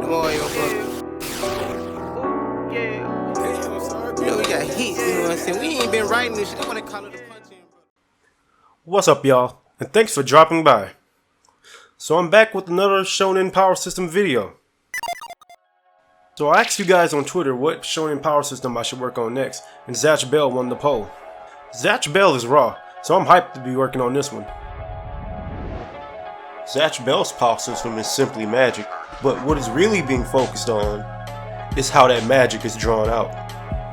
them oil, you know, we got hits, you know what I'm saying? We ain't been writing this shit. I want to call it a punch-in. What's up, y'all? And thanks for dropping by. So I'm back with another Shonen Power System video. So I asked you guys on Twitter what Shonen Power System I should work on next, and Zatch Bell won the poll. Zatch Bell is raw, so I'm hyped to be working on this one. Zatch Bell's power system is simply magic, but what is really being focused on is how that magic is drawn out.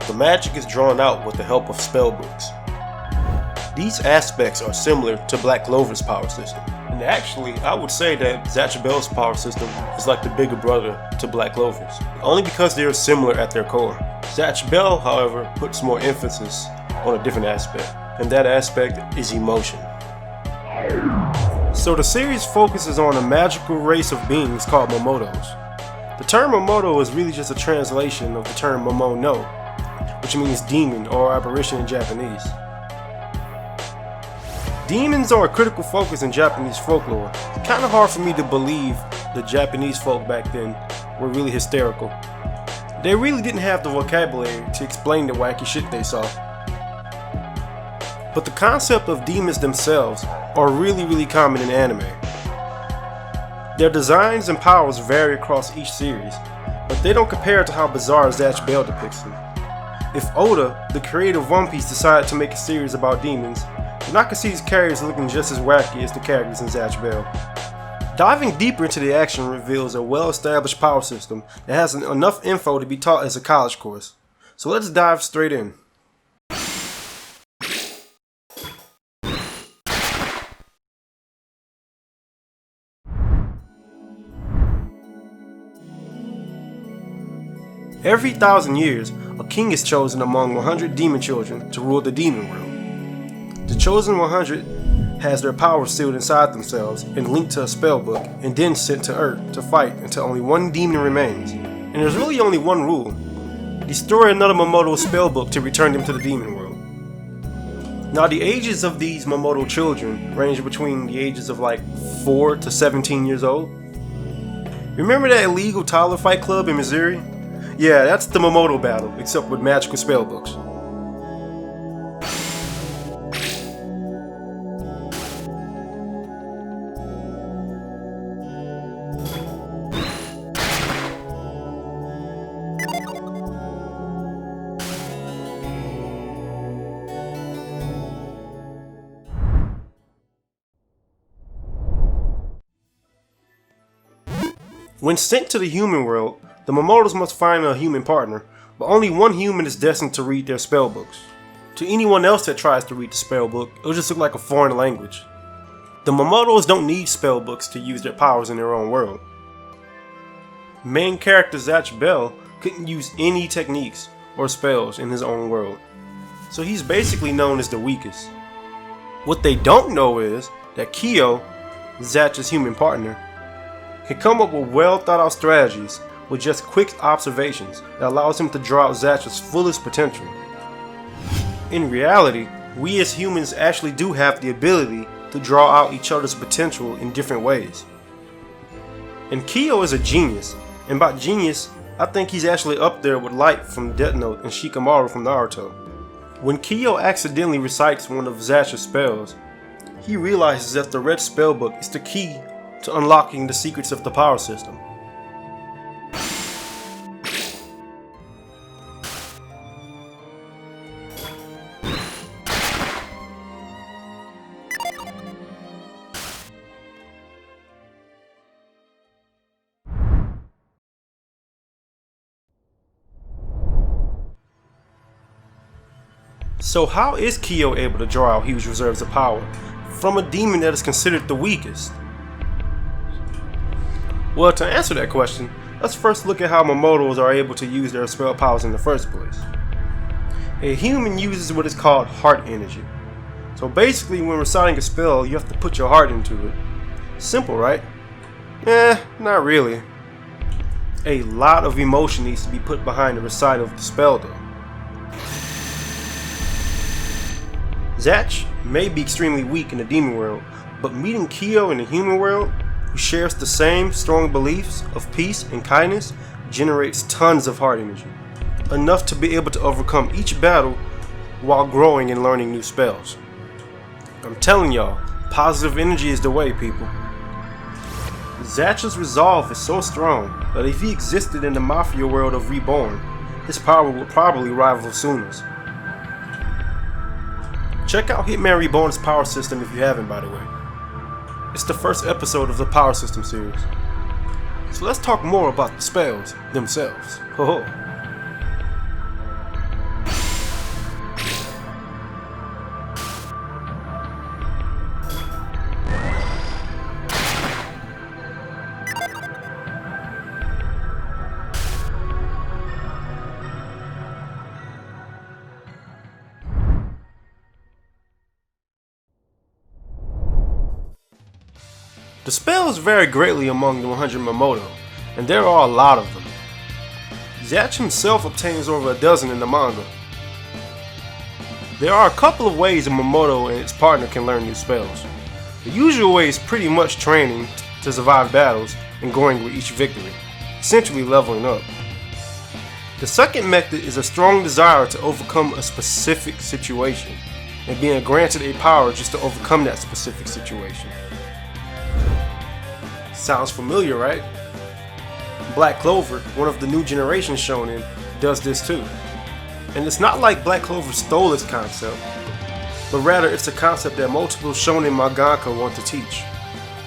The magic is drawn out with the help of spellbooks. These aspects are similar to Black Clover's power system, and actually I would say that Zatch Bell's power system is like the bigger brother to Black Clover's, only because they are similar at their core. Zatch Bell, however, puts more emphasis on a different aspect, and that aspect is emotion. So the series focuses on a magical race of beings called Momotos. The term Momoto is really just a translation of the term Momono, which means demon or apparition in Japanese. Demons are a critical focus in Japanese folklore. It's kind of hard for me to believe the Japanese folk back then were really hysterical. They really didn't have the vocabulary to explain the wacky shit they saw. But the concept of demons themselves are really common in anime. Their designs and powers vary across each series, but they don't compare to how bizarre Zatch Bell depicts them. If Oda, the creator of One Piece, decided to make a series about demons, then I could see his characters looking just as wacky as the characters in Zatch Bell. Diving deeper into the action reveals a well-established power system that has enough info to be taught as a college course. So let's dive straight in. Every 1,000 years, a king is chosen among 100 demon children to rule the demon world. The chosen 100 has their powers sealed inside themselves and linked to a spellbook, and then sent to Earth to fight until only one demon remains. And there's really only one rule: destroy another Momoto spellbook to return them to the demon world. Now the ages of these Momoto children range between the ages of like 4 to 17 years old. Remember that illegal toddler fight club in Missouri? Yeah, that's the Momoto battle, except with magical spellbooks. When sent to the human world, the Momotos must find a human partner, but only one human is destined to read their spellbooks. To anyone else that tries to read the spellbook, it'll just look like a foreign language. The Momotos don't need spellbooks to use their powers in their own world. Main character Zatch Bell couldn't use any techniques or spells in his own world, so he's basically known as the weakest. What they don't know is that Kyo, Zatch's human partner, can come up with well thought out strategies with just quick observations that allows him to draw out Zatch's fullest potential. In reality, we as humans actually do have the ability to draw out each other's potential in different ways. And Kyo is a genius, and by genius, I think he's actually up there with Light from Death Note and Shikamaru from Naruto. When Kyo accidentally recites one of Zatch's spells, he realizes that the red spellbook is the key to unlocking the secrets of the power system. So how is Kyo able to draw out huge reserves of power from a demon that is considered the weakest? Well, to answer that question, let's first look at how Momotos are able to use their spell powers in the first place. A human uses what is called heart energy. So basically, when reciting a spell, you have to put your heart into it. Simple, right? Not really. A lot of emotion needs to be put behind the recital of the spell though. Zatch may be extremely weak in the demon world, but meeting Kyo in the human world, who shares the same strong beliefs of peace and kindness, generates tons of heart energy, enough to be able to overcome each battle while growing and learning new spells. I'm telling y'all, positive energy is the way, people. Zatch's resolve is so strong that if he existed in the Mafia world of Reborn, his power would probably rival Suna's. Check out Hitman Reborn's power system if you haven't, by the way. It's the first episode of the Powersystem series. So let's talk more about the spells themselves. Ho ho. The spells vary greatly among the 100 Mamoto, and there are a lot of them. Zatch himself obtains over a dozen in the manga. There are a couple of ways a Mamoto and its partner can learn new spells. The usual way is pretty much training to survive battles and growing with each victory, essentially leveling up. The second method is a strong desire to overcome a specific situation, and being granted a power just to overcome that specific situation. Sounds familiar, right? Black Clover, one of the new generation shonen, does this too. And it's not like Black Clover stole this concept, but rather it's a concept that multiple shonen mangaka want to teach.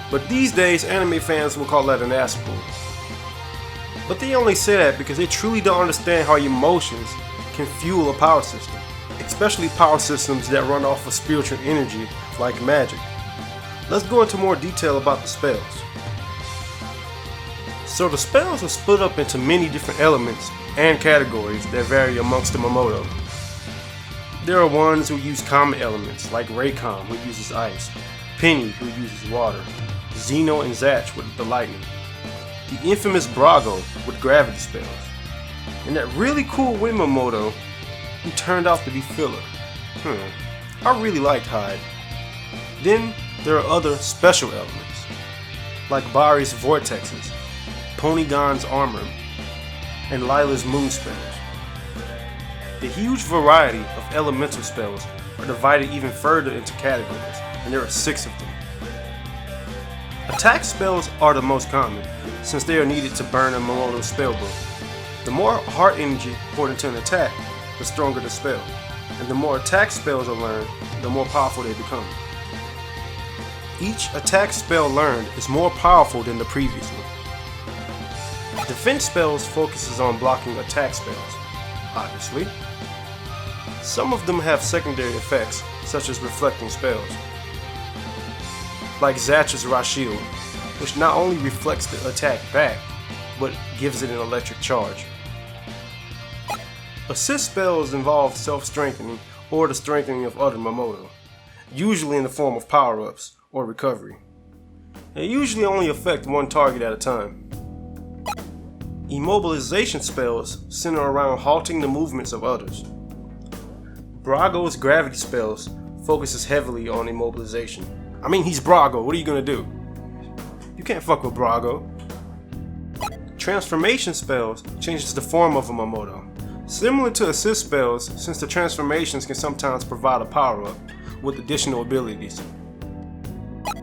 But these days, anime fans will call that an ass pull. But they only say that because they truly don't understand how emotions can fuel a power system, especially power systems that run off of spiritual energy like magic. Let's go into more detail about the spells. So the spells are split up into many different elements and categories that vary amongst the Mamoto. There are ones who use common elements like Raycom, who uses ice, Penny, who uses water, Zeno and Zatch with the lightning, the infamous Brago with gravity spells, and that really cool wind Mamoto who turned out to be filler. I really liked Hyde. Then there are other special elements like Bari's vortexes, Ponygon's armor, and Lila's moon spells. The huge variety of elemental spells are divided even further into categories, and there are 6 of them. Attack spells are the most common, since they are needed to burn a Mamoto's spellbook. The more heart energy poured into an attack, the stronger the spell, and the more attack spells are learned, the more powerful they become. Each attack spell learned is more powerful than the previous one. Defense spells focuses on blocking attack spells, obviously. Some of them have secondary effects, such as reflecting spells, like Zatch's Shield, which not only reflects the attack back, but gives it an electric charge. Assist spells involve self-strengthening or the strengthening of other Mamoto, usually in the form of power-ups or recovery. They usually only affect one target at a time. Immobilization spells center around halting the movements of others. Brago's gravity spells focuses heavily on immobilization. I mean, he's Brago, what are you gonna do? You can't fuck with Brago. Transformation spells changes the form of a Mamoto. Similar to assist spells, since the transformations can sometimes provide a power-up with additional abilities.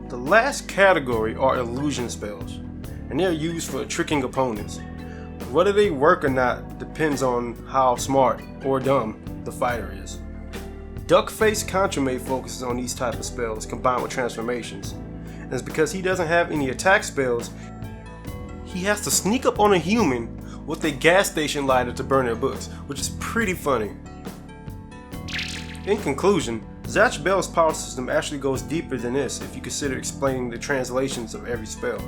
The last category are illusion spells, and they're used for tricking opponents. Whether they work or not depends on how smart or dumb the fighter is. Duckface Contramaid focuses on these type of spells combined with transformations, and it's because he doesn't have any attack spells, he has to sneak up on a human with a gas station lighter to burn their books, which is pretty funny. In conclusion, Zatch Bell's power system actually goes deeper than this if you consider explaining the translations of every spell.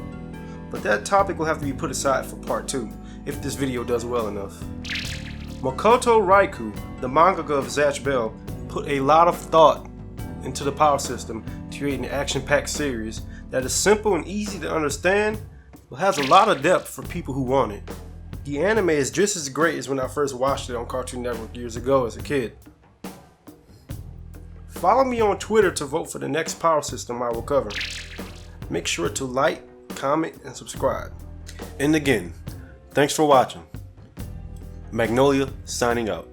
But that topic will have to be put aside for part 2, if this video does well enough. Makoto Raikou, the mangaka of Zatch Bell, put a lot of thought into the power system to create an action-packed series that is simple and easy to understand, but has a lot of depth for people who want it. The anime is just as great as when I first watched it on Cartoon Network years ago as a kid. Follow me on Twitter to vote for the next power system I will cover. Make sure to like, comment, and subscribe. And again, thanks for watching. Magnolia signing out.